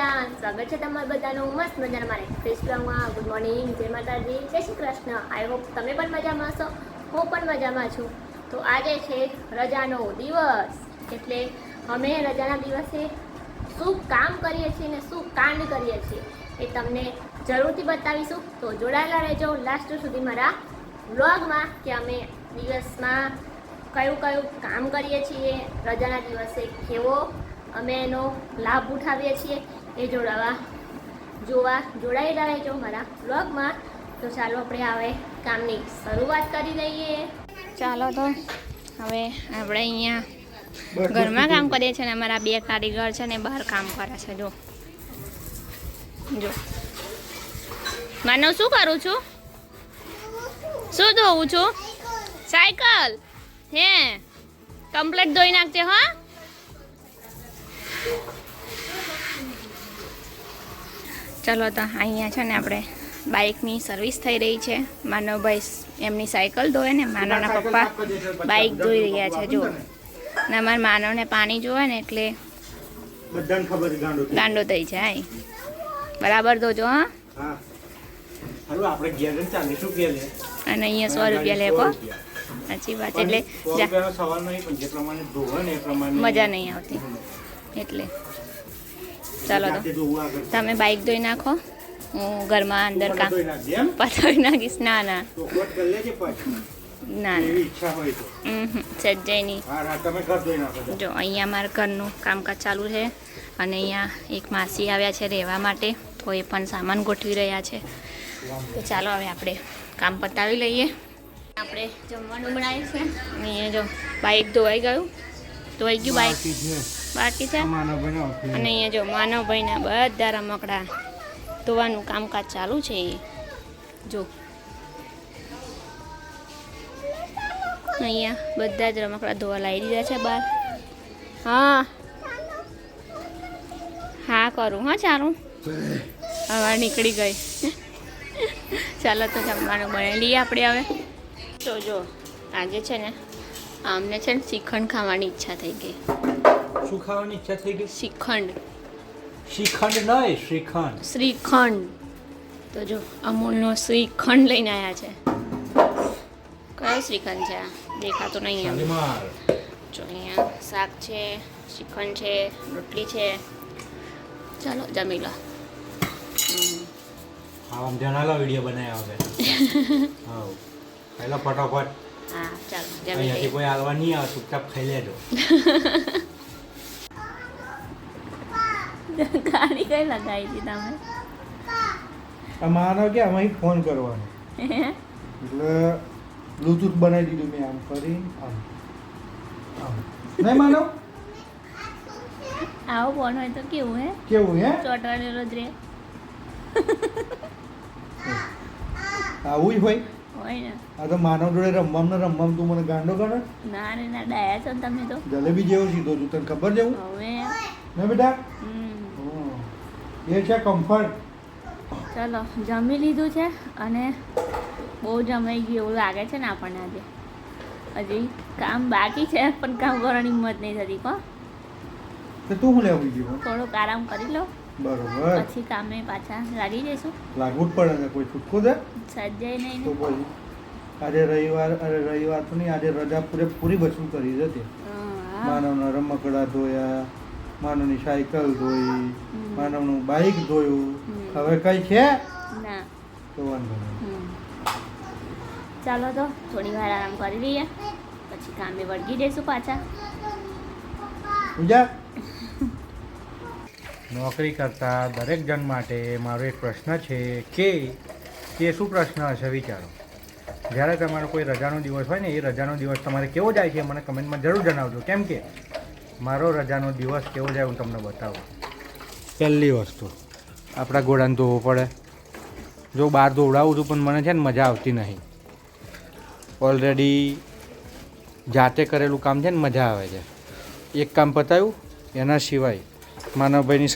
બધા સ્વાગત છે તમારા બધાનું મસ્ત મજાના મારે ફેસબુકમાં ગુડ મોર્નિંગ જય માતાજી જય શ્રી કૃષ્ણ આઈ હોપ તમે પણ મજામાં હશો હું પણ મજામાં છું તો આજે છે રજાનો દિવસ એટલે અમે રજાના દિવસે શું કામ કરીએ છીએ ને શું કાંડ કરીએ છીએ એ તમને જરૂરથી બતાવીશું તો જોડાયેલા રહેજો લાસ્ટ સુધી મારા વ્લોગમાં કે અમે દિવસમાં કયું કયું કામ કરીએ છીએ રજાના દિવસે કેવો અમે એનો લાભ ઉઠાવીએ છીએ એ જોડાયેલા રહેજો મારા વ્લોગમાં તો ચાલો આપણે હવે કામની શરૂઆત કરી દઈએ ચાલો તો હવે આપણે અહીંયા ઘરમાં કામ કરીએ છીએ ને અમારા બે કારીગર છે ને બહાર કામ કરે છે જો માનવ શું કરું છું શું ધોવું છું સાયકલ હે કમ્પ્લીટ ધોઈ નાખજે હા ચલો તો અહીંયા છે ને આપણે બાઇકની સર્વિસ થઈ રહી છે માનવભાઈ એમની સાયકલ ધોવે ને માનવના પપ્પા બાઇક ધોઈ રહ્યા છે જો ને અમારા માનવને પાણી જોવે ને એટલે બધાને ખબર ગાંડો થઈ જાય બરાબર ધોજો હા હાલો આપણે ઘેર 40 રૂપિયા લે અને અહીંયા 100 રૂપિયા લે કો સાચી વાત એટલે સવાલ નહીં પણ જે પ્રમાણે ધોવે ને એ પ્રમાણે મજા નહીં આવતી એટલે ચાલો તો તમે બાઇક ધોઈ નાખો હું ઘરમાં અંદર કામ પતાવી નાખીશ ના ના ના સજ્જાય નહીં જો અહીંયા અમારા ઘરનું કામકાજ ચાલુ છે અને અહીંયા એક માસી આવ્યા છે રહેવા માટે તો એ પણ સામાન ગોઠવી રહ્યા છે તો ચાલો હવે આપણે કામ પતાવી લઈએ આપણે જમવાનું બનાવ્યું છે અને અહીંયા જો બાઇક ધોવાઈ ગયું બાઇક બાકી છે અને અહીંયા જો માનવભાઈના બધા રમકડા ધોવાનું કામકાજ ચાલુ છે જો અહીંયા બધા જ રમકડા ધોવા લાવી દીધા છે બહાર હા કરું હા ચાલું હવે નીકળી ગઈ ચાલો તો જમવાનું બનાવી લઈએ આપણે હવે તો જો આજે છે ને આમને છે ને શ્રીખંડ ખાવાની ઈચ્છા થઈ ગઈ શું ખાવાની ઈચ્છા થઈ ગઈ શ્રીખંડ નહીં શ્રીખંડ તો જો અમૂલનો શ્રીખંડ લઈને આવ્યા છે કયો શ્રીખંડ છે આ દેખાતો નહીં એમ જો અહીંયા શાક છે શ્રીખંડ છે રોટલી છે ચાલો જમી લો હા જણાલો વિડીયો બનાવ્યા હવે હા પહેલા ફટાફટ હા ચાલો અહીંયાથી કોઈ આવવા નહીં આવે ચૂપચાપ ખાઈ લેજો ગાડી કઈ લગાવી હતી તમે માનો કે આમાં ફોન કરવાનો એટલે બ્લૂટૂથ બનાવી દીધું મેં આમ કરી આમ નહીં માનો આવો ફોન હોય તો કેવું હે ચોટવાડેલો જ રે આવું જ હોય ને આ તો માનવ જોડે રમવામાં તું મને ગાંડો કરે ના રે ના ડાયા છો ને તમે તો જલેબી જેવો સીધો છું તને ખબર જેવું હવે ને બેટા એ છે કમ્ફર્ટ ચલો જમી લીધું છે અને બહુ જમાઈ ગયું એવું લાગે છે ને આપણને આજે હજી કામ બાકી છે પણ કામ કરવાની હિંમત નહીં થતી કો તો તું હું લેવું ગયું થોડોક આરામ કરી લો બરોબર પછી કામે પાછા લાગી જઈશું લાગવું જ પડે ને કોઈ છૂટકો દે સજાય નહીં તો પછી આજે રવિવાર તો નહીં આજે રજા પૂરી વસૂલ કરી હતી માનવના રમકડા ધોયા માનવની સાયકલ ધોઈ માનવનું બાઇક ધોયું હવે કઈ છે ના તો વાંધો નહીં ચાલો તો થોડી વાર આરામ કરી લઈએ પછી કામે વળગી જઈશું પાછા પૂજા નોકરી કરતા દરેક જણ માટે મારો એક પ્રશ્ન છે કે શું પ્રશ્ન હશે વિચારો જ્યારે તમારો કોઈ રજાનો દિવસ હોય ને એ રજાનો દિવસ તમારે કેવો જાય છે મને કમેન્ટમાં જરૂર જણાવજો કેમ કે મારો રજાનો દિવસ કેવો જાય હું તમને બતાવું પહેલી વસ્તુ આપણા ઘોડાને ધોવો પડે જો બહાર દોડાવું છું પણ મને છે ને મજા આવતી નહીં ઓલરેડી જાતે કરેલું કામ છે ને મજા આવે છે એક કામ પતાવ્યું એના સિવાય માનવભાઈની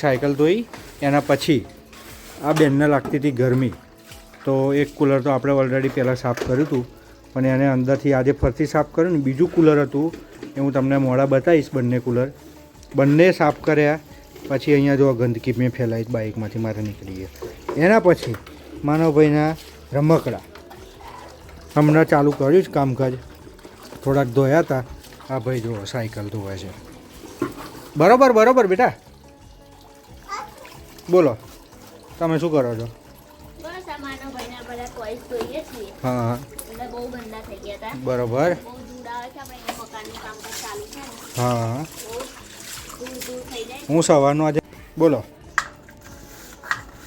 સાયકલ ધોઈ એના પછી આ બેનને લાગતી હતી ગરમી તો એક કૂલર તો આપણે ઓલરેડી પહેલાં સાફ કર્યું હતું પણ એને અંદરથી આજે ફરતી સાફ કર્યું ને બીજું કૂલર હતું એ હું તમને મોડા બતાવીશ બંને કૂલર બંને સાફ કર્યા પછી અહીંયા જો ગંદકી મેં ફેલાઈ બાઇકમાંથી મારે નીકળી ગઈ. એના પછી માનવભાઈના રમકડા હમણાં ચાલુ કર્યું જ કામકાજ, થોડાક ધોયા હતા. આ ભાઈ જો સાયકલ ધોવે છે. બરોબર બરોબર બેટા, બોલો તમે શું કરો છો? બસ આ માનવભાઈના બધા ટોયસ જોઈએ છીએ. હા એટલે બહુ ગંદા થઈ ગયા હતા. બરોબર. બહુ ધૂળ આવે છે, આપણે અહીંયા મકાનનું કામકાજ ચાલુ છે ને, હા બહુ ધૂળ થઈ જાય. હું સવારનો આજે બોલો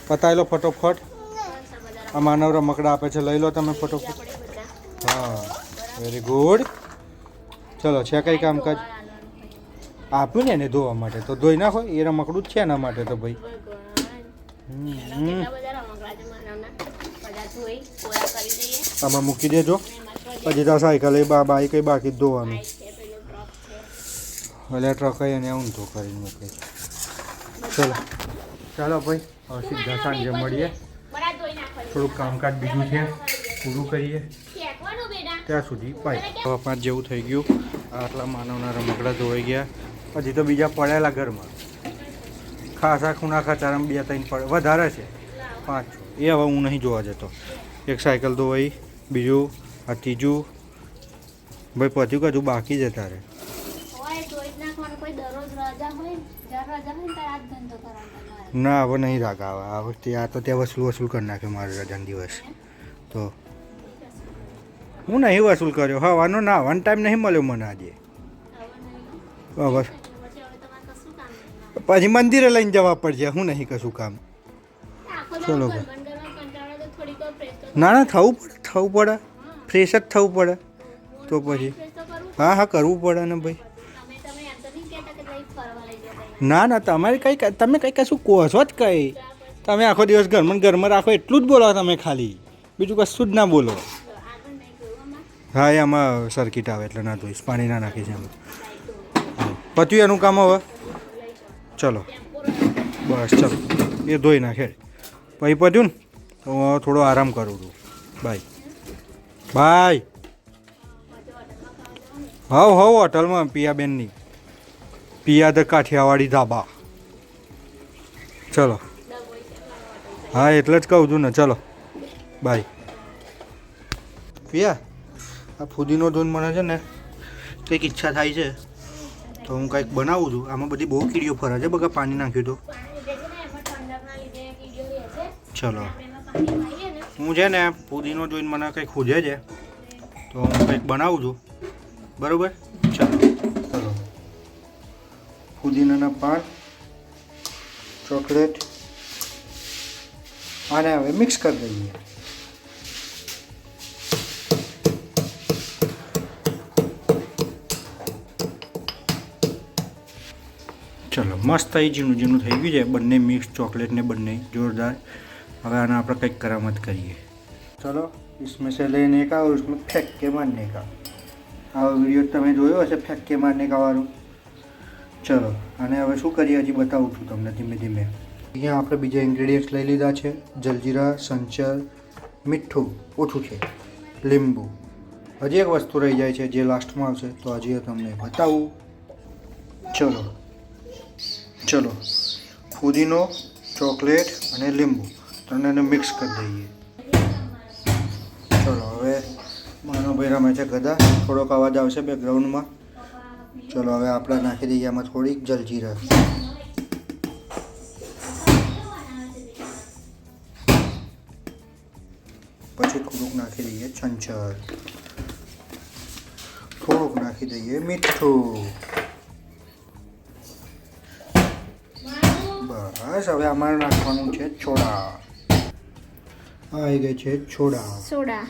પતાવી લો ફટોફટ. બસ આ બધા આ માનવ રમકડા આપે છે, લઈ લો તમે ફટોફટ. આપણે બધા હા વેરી ગુડ. ચલો છે કંઈ કામકાજ આપ્યું ને એને ધોવા માટે, તો ધોઈ નાખો. એ રમકડું જ છે એના માટે તો ભાઈ. કેટલા બધા રમકડા છે માનવના, બધા ધોઈ કોરા કરી દઈએ. આમાં મૂકી દેજો. અને એમાં તો પછી તો સાયકલ એ બાઈક એ બાકી જ ધોવાનું. બાઈક છે, પેલું ટ્રક છે. એટલે ટ્રક એને ઊંધો કરીને મૂકે છે. ચલો ચાલો ભાઈ, હવે સીધા સાંજે મળીએ. બરાબર ધોઈ નાખવાનું. થોડુંક કામકાજ બીજું છે પૂરું કરીએ. ફેંકવાનું બેટા. ત્યાં સુધી બાય. હવે 5 જેવું થઈ ગયું. આટલા માનવના રમકડા ધોવાઈ ગયા. હજી તો બીજા પડેલા ઘરમાં ખાસા ખૂણા ખચારામાં 2-3 પડે વધારે છે, 5. એ હવે હું નહીં જોવા જતો. એક સાયકલ ધોવાઈ, બીજું આ ત્રીજું. ભાઈ પત્યું કજું બાકી છે તારે. હોય ધોઈ જ નાખવાનું. કોઈ દરરોજ રજા હોય ને, જ્યારે રજા હોય ને ત્યારે આ જ ધંધો કરવાનો તમારે. ના હવે નહીં રાગ આવે. આ વખતે આ તો ત્યાં વસૂલ કરી નાખ્યો મારો રજાનો દિવસ. તો હું નહીં વસૂલ કર્યો. હવાનો નાવાનો ટાઈમ નહીં મળ્યો મને આજે. બસ પછી હવે તમારે કશું કામ નહીં. પછી મંદિરે લઈને જવા પડશે. હું નહીં કશું કામ. આખો ચલો દાડો ભાઈ. ગરબા કંટાળો તો થોડીક વાર ફ્રેશ તો ના ના થવું પડે ફ્રેશ જ થવું પડે. તો પછી ફ્રેશ તો કરવું. હા હા કરવું પડે ને ભાઈ. તમે એમ તો નહીં કહેતા કે લઈ ફરવા લઈ જતા. ના ના તમારે તમે કંઈ કશું કહો છો જ કંઈ. તમે આખો દિવસ ઘરમાં રાખો એટલું જ બોલો તમે ખાલી, બીજું કશું જ ના બોલો. આગળ નહીં જોયું આમાં. હા એ આમાં સર્કિટ આવે એટલે ના ધોઈશ, પાણી ના નાખીશ એમાં. પત્યું એનું કામ હવે. ચલો બસ ચલો એ ધોઈ નાખે. પછી પત્યું ને તો હું હવે થોડો આરામ કરું છું. Bye bye. હવ હોટલમાં પિયાબેનની, પિયા ધ કાઠિયાવાડી ધાબા. ચલો હા એટલે જ કહું છું ને. ચલો બાય. પિયા આ ફુદીનો ધૂન મને છે ને કંઈક ઈચ્છા થાય છે તો હું કંઈક બનાવું છું. આમાં બધી બહુ કીડીઓ ફરે છે, બગા પાણી નાખ્યું તો. પાણી લીધે છે ને એમાં ઠંડકના લીધે કીડીઓ રહે છે. ચલો આપણે એમાં પાણી પાઈએ ને હું છે ને ફુદીનો જોઈને મને કંઈક ખૂજે છે તો હું કંઈક બનાવું છું. બરાબર ચલો ફુદીનાના પાન, ચોકલેટ, આને હવે મિક્સ કરી દઈએ. ચલો મસ્ત એ ઝીણું ઝીણું થઈ ગયું છે. બંને મિક્સ ચોકલેટ ને બંને જોરદાર. હવે આને આપણે કંઈક કરામત કરીએ. ચલો इसमें से लेने का और उसमें फेंक के मारने का. આવો વિડીયો તમે જોયો હશે ફેંક કે મારને કા વાળું. ચલો અને હવે શું કરીએ હજી બતાવું છું તમને ધીમે ધીમે. અહીંયા આપણે બીજા ઇન્ગ્રેડિયન્ટ્સ લઈ લીધા છે. જલજીરા, સંચર, મીઠું ઓછું છે, લીંબુ. હજી એક વસ્તુ રહી જાય છે જે લાસ્ટમાં આવશે તો હજી તમને બતાવું. ચલો ફુદીનો, ચોકલેટ અને લીંબુ ત્રણેને મિક્સ કરી દઈએ. ચલો હવે માનવભાઈ રમે છે ગદા. થોડોક અવાજ આવશે બેકગ્રાઉન્ડમાં. ચલો હવે આપણે નાખી દઈએ આમાં થોડીક જલજીરા. પછી થોડુંક નાખી દઈએ સંચર, થોડુંક નાખી દઈએ મીઠું. બસ હવે અમારે નાખવાનું છે છોડા. આવી ગઈ છે છોડા. સોડા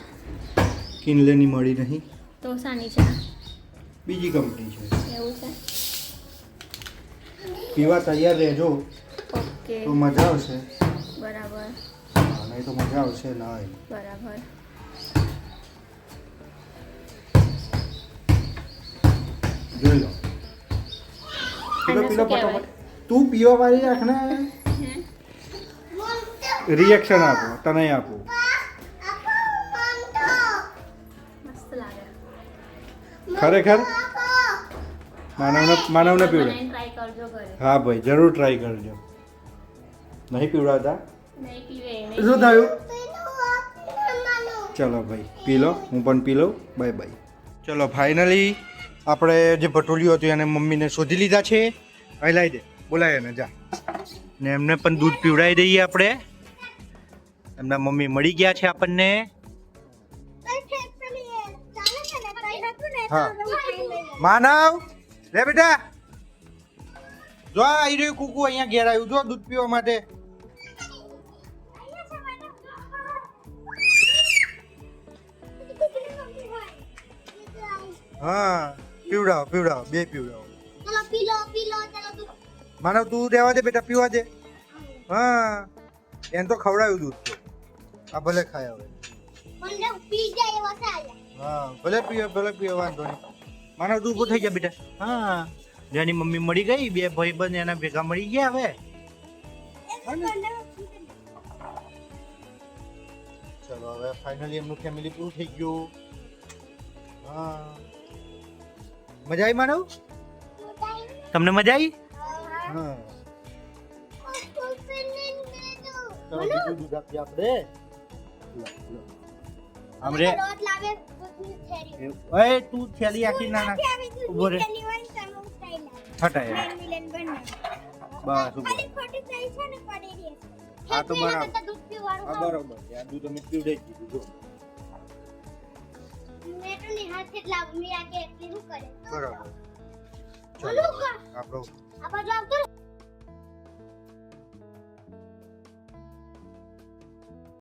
કિનલેની મળી નહીં, તો સાની છે બીજી કંપની છે. એવું છે. પીવા તૈયાર રહેજો ઓકે તો મજા આવશે. બરાબર નહીં તો મજા આવશે નહીં. બરાબર. જોઈ લો. પીલો પીલો ફટાફટ. તું પીવા વાળી રાખ ને. રિએક્શન આપો તને આપું. મસ્ત લાગે. ખરેખર માનવને પીવડે. ટ્રાય કરું પીવડાવજો ઘરે. હા ભાઈ જરૂર ટ્રાય કરજો. નહીં પીવડાવતા? નહીં પીવે શું થયું? ચલો ભાઈ પી લો, હું પણ પી લઉં. Bye bye. ચલો ફાઇનલી આપણે જે ભટુલિયું હતું એને મમ્મીને શોધી લીધા છે. અહીં લાવી દે, બોલાય એને જા. ને એમને પણ દૂધ પીવડાવી દઈએ આપણે. એમના મમ્મી મળી ગયા છે આપણને. હા માનવ લે બેટા, જો આવી રહ્યું કુકુ અહીંયા ઘેર આવ્યું, જો દૂધ પીવા માટે. હા પીવડાવો પીવડાવો, બે પીવડાવો. માનવ તું દેવા દે બેટા, પીવા દે. હા એને તો ખવડાવ્યું દૂધ તો, આ ભલે ખાય હવે. હા ભલે પીવે વાંધો નહીં. માનવ તું ઊભો થઈ જા બેટા. હા જેની મમ્મી મળી ગઈ, બે ભાઈ બંધ એના ભેગા મળી ગયા હવે. ચલો હવે ફાઇનલી એમનું ફેમિલી પૂરું થઈ ગયું. હા મજા આવી માનવ? તમને મજા આવી? હા ચલો બીજું દૂધ આપીએ આપણે. આમરે ઓય તું થેલી આખી ના નાખ, ઉભો રે. હટાય બસ ઉભો. હા તો બરાબર. હા બરાબર, આ દૂધ અમે પીવડાવી દીધું જો. બરાબર. ચલો આપણો